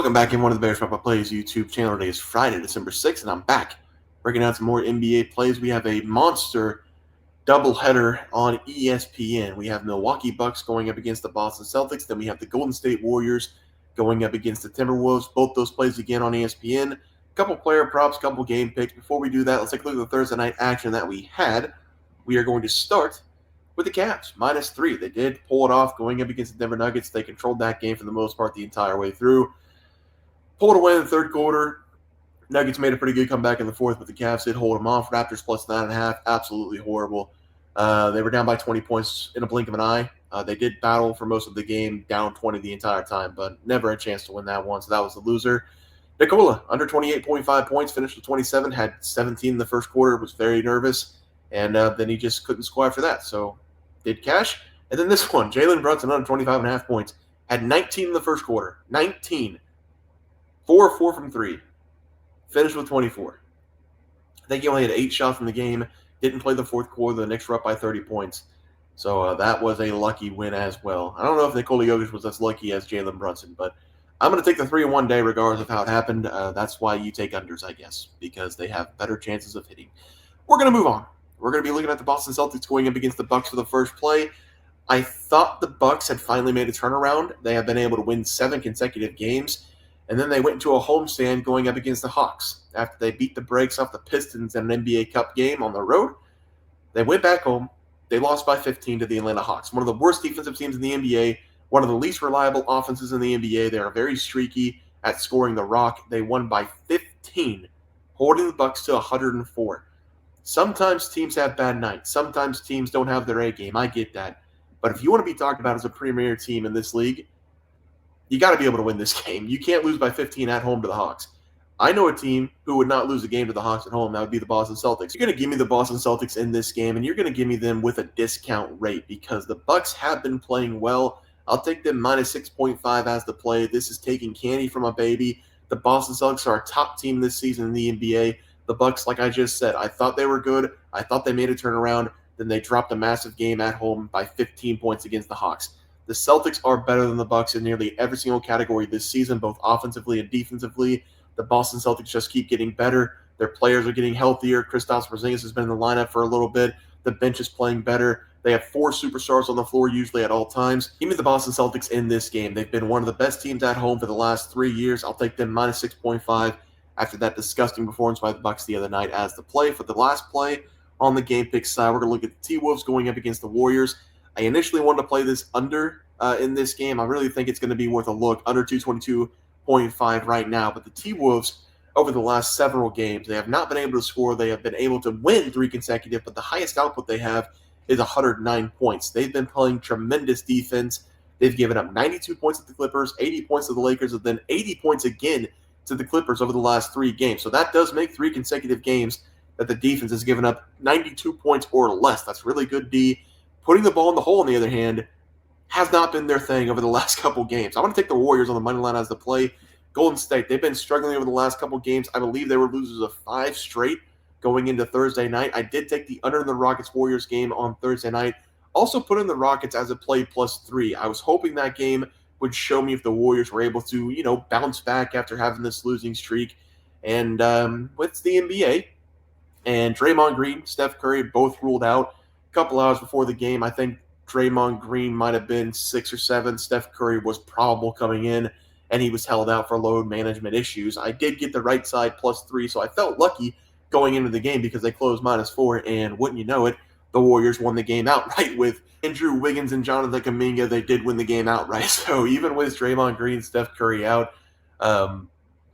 Welcome back in one of the Bears Papa Plays YouTube channel. Today is Friday, December 6th, and I'm back breaking out some more NBA plays. We have a monster doubleheader on ESPN. We have Milwaukee Bucks going up against the Boston Celtics. Then we have the Golden State Warriors going up against the Timberwolves. Both those plays again on ESPN. Couple player props, couple game picks. Before we do that, let's take a look at the Thursday night action that we had. We are going to start with the Cavs, -3. They did pull it off going up against the Denver Nuggets. They controlled that game for the most part the entire way through. Pulled away in the third quarter. Nuggets made a pretty good comeback in the fourth, but the Cavs did hold them off. Raptors plus 9.5, absolutely horrible. They were down by 20 points in a blink of an eye. They did battle for most of the game, down 20 the entire time, but never a chance to win that one, so that was the loser. Nikola, under 28.5 points, finished with 27, had 17 in the first quarter, was very nervous, and then he just couldn't score after that, so did cash. And then this one, Jalen Brunson, under 25.5 points, had 19 in the first quarter, 19. 4 of 4 from 3. Finished with 24. I think he only had 8 shots in the game. Didn't play the fourth quarter. The Knicks were up by 30 points. So that was a lucky win as well. I don't know if Nikola Jokic was as lucky as Jalen Brunson, but I'm going to take the 3 in one day regardless of how it happened. That's why you take unders, I guess, because they have better chances of hitting. We're going to move on. We're going to be looking at the Boston Celtics going up against the Bucks for the first play. I thought the Bucks had finally made a turnaround. They have been able to win 7 consecutive games. And then they went into a homestand going up against the Hawks. After they beat the brakes off the Pistons in an NBA Cup game on the road, they went back home. They lost by 15 to the Atlanta Hawks, one of the worst defensive teams in the NBA, one of the least reliable offenses in the NBA. They are very streaky at scoring the rock. They won by 15, holding the Bucks to 104. Sometimes teams have bad nights. Sometimes teams don't have their A game. I get that. But if you want to be talked about as a premier team in this league, you got to be able to win this game. You can't lose by 15 at home to the Hawks. I know a team who would not lose a game to the Hawks at home. That would be the Boston Celtics. You're going to give me the Boston Celtics in this game, and you're going to give me them with a discount rate because the Bucks have been playing well. I'll take them -6.5 as the play. This is taking candy from a baby. The Boston Celtics are a top team this season in the NBA. The Bucks, like I just said, I thought they were good. I thought they made a turnaround. Then they dropped a massive game at home by 15 points against the Hawks. The Celtics are better than the Bucks in nearly every single category this season, both offensively and defensively. The Boston Celtics just keep getting better. Their players are getting healthier. Kristaps Porzingis has been in the lineup for a little bit. The bench is playing better. They have 4 superstars on the floor usually at all times. Give me the Boston Celtics in this game. They've been one of the best teams at home for the last 3 years. I'll take them -6.5 after that disgusting performance by the Bucks the other night as the play. For the last play on the game pick side, we're going to look at the T-Wolves going up against the Warriors. I initially wanted to play this under in this game. I really think it's going to be worth a look, under 222.5 right now. But the T-Wolves, over the last several games, they have not been able to score. They have been able to win 3 consecutive, but the highest output they have is 109 points. They've been playing tremendous defense. They've given up 92 points to the Clippers, 80 points to the Lakers, and then 80 points again to the Clippers over the last 3 games. So that does make 3 consecutive games that the defense has given up 92 points or less. That's really good D. Putting the ball in the hole, on the other hand, has not been their thing over the last couple games. I'm going to take the Warriors on the money line as the play. Golden State, they've been struggling over the last couple games. I believe they were losers of 5 straight going into Thursday night. I did take the under in the Rockets-Warriors game on Thursday night. Also put in the Rockets as a play +3. I was hoping that game would show me if the Warriors were able to, bounce back after having this losing streak. And it's the NBA. And Draymond Green, Steph Curry both ruled out a couple hours before the game. I think Draymond Green might have been 6 or 7. Steph Curry was probable coming in, and he was held out for load management issues. I did get the right side +3, so I felt lucky going into the game because they closed -4, and wouldn't you know it, the Warriors won the game outright with Andrew Wiggins and Jonathan Kuminga. They did win the game outright. So even with Draymond Green, Steph Curry out, the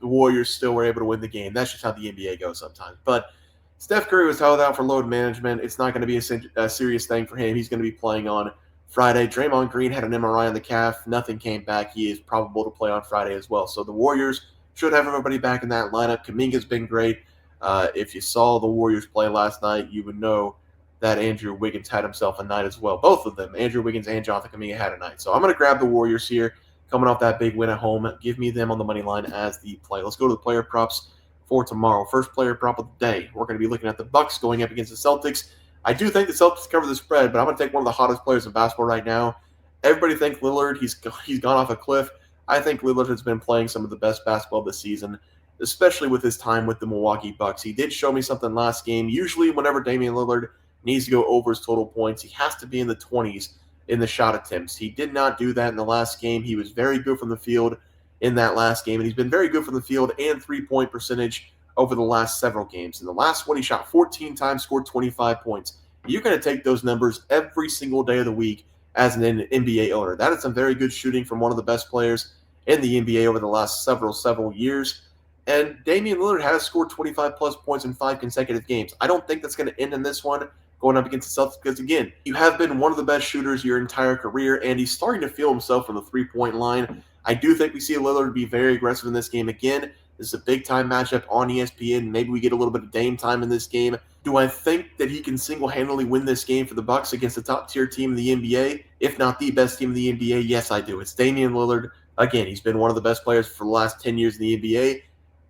Warriors still were able to win the game. That's just how the NBA goes sometimes. But Steph Curry was held out for load management. It's not going to be a serious thing for him. He's going to be playing on Friday. Draymond Green had an MRI on the calf. Nothing came back. He is probable to play on Friday as well. So the Warriors should have everybody back in that lineup. Kuminga's been great. If you saw the Warriors play last night, you would know that Andrew Wiggins had himself a night as well. Both of them, Andrew Wiggins and Jonathan Kuminga, had a night. So I'm going to grab the Warriors here, coming off that big win at home. Give me them on the money line as the play. Let's go to the player props for tomorrow. First player prop of the day. We're going to be looking at the Bucks going up against the Celtics. I do think the Celtics cover the spread, but I'm going to take one of the hottest players in basketball right now. Everybody thinks Lillard. He's gone off a cliff. I think Lillard has been playing some of the best basketball this season, especially with his time with the Milwaukee Bucks. He did show me something last game. Usually, whenever Damian Lillard needs to go over his total points, he has to be in the 20s in the shot attempts. He did not do that in the last game. He was very good from the field in that last game, and he's been very good from the field and three-point percentage over the last several games. In the last one, he shot 14 times, scored 25 points. You're going to take those numbers every single day of the week as an NBA owner. That is some very good shooting from one of the best players in the NBA over the last several years. And Damian Lillard has scored 25-plus points in 5 consecutive games. I don't think that's going to end in this one going up against the Celtics because, again, you have been one of the best shooters your entire career, and he's starting to feel himself from the three-point line. I do think we see Lillard be very aggressive in this game again. This is a big-time matchup on ESPN. Maybe we get a little bit of Dame time in this game. Do I think that he can single-handedly win this game for the Bucks against a top-tier team in the NBA, if not the best team in the NBA? Yes, I do. It's Damian Lillard. Again, he's been one of the best players for the last 10 years in the NBA.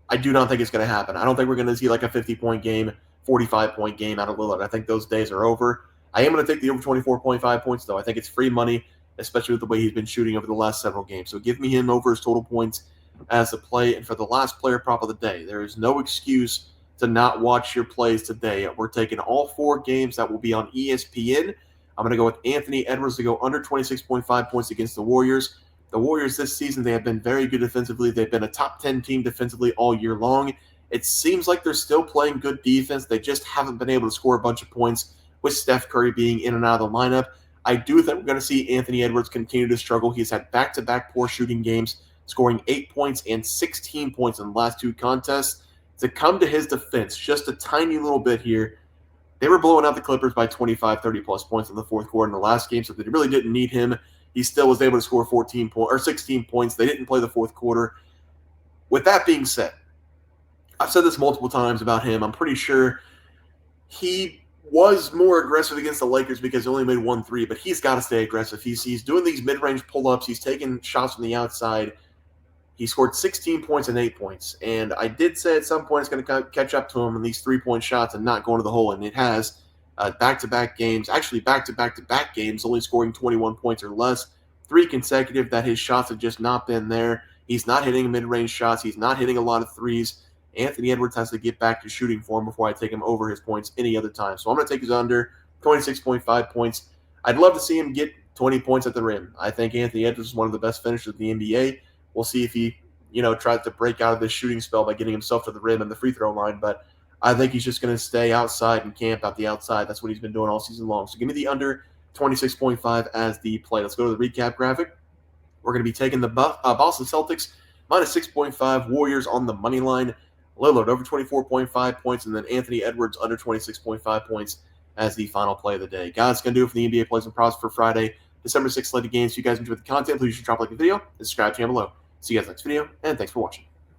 I do not think it's going to happen. I don't think we're going to see like a 50-point game, 45-point game out of Lillard. I think those days are over. I am going to take the over 24.5 points, though. I think it's free money, especially with the way he's been shooting over the last several games. So give me him over his total points as a play. And for the last player prop of the day, there is no excuse to not watch your plays today. We're taking all 4 games that will be on ESPN. I'm going to go with Anthony Edwards to go under 26.5 points against the Warriors. The Warriors this season, they have been very good defensively. They've been a top 10 team defensively all year long. It seems like they're still playing good defense. They just haven't been able to score a bunch of points with Steph Curry being in and out of the lineup. I do think we're going to see Anthony Edwards continue to struggle. He's had back-to-back poor shooting games, scoring 8 points and 16 points in the last 2 contests. To come to his defense just a tiny little bit here, they were blowing out the Clippers by 25, 30-plus points in the fourth quarter in the last game, so they really didn't need him. He still was able to score 16 points. They didn't play the fourth quarter. With that being said, I've said this multiple times about him. I'm pretty sure he was more aggressive against the Lakers because he only made 1 3, but he's got to stay aggressive. He's doing these mid-range pull-ups. He's taking shots from the outside. He scored 16 points and 8 points. And I did say at some point it's going to catch up to him in these 3-point shots and not going to the hole, and it has. Back-to-back games, actually back-to-back games, only scoring 21 points or less. 3 consecutive that his shots have just not been there. He's not hitting mid-range shots. He's not hitting a lot of threes. Anthony Edwards has to get back to shooting form before I take him over his points any other time. So I'm going to take his under 26.5 points. I'd love to see him get 20 points at the rim. I think Anthony Edwards is one of the best finishers in the NBA. We'll see if he, tries to break out of this shooting spell by getting himself to the rim and the free throw line. But I think he's just going to stay outside and camp out the outside. That's what he's been doing all season long. So give me the under 26.5 as the play. Let's go to the recap graphic. We're going to be taking the Boston Celtics minus 6.5, Warriors on the money line, Lillard over 24.5 points, and then Anthony Edwards under 26.5 points as the final play of the day. Guys, that's going to do it for the NBA plays and props for Friday, December 6th slated games. If you guys enjoyed the content, please drop a like the video and subscribe to the channel below. See you guys next video, and thanks for watching.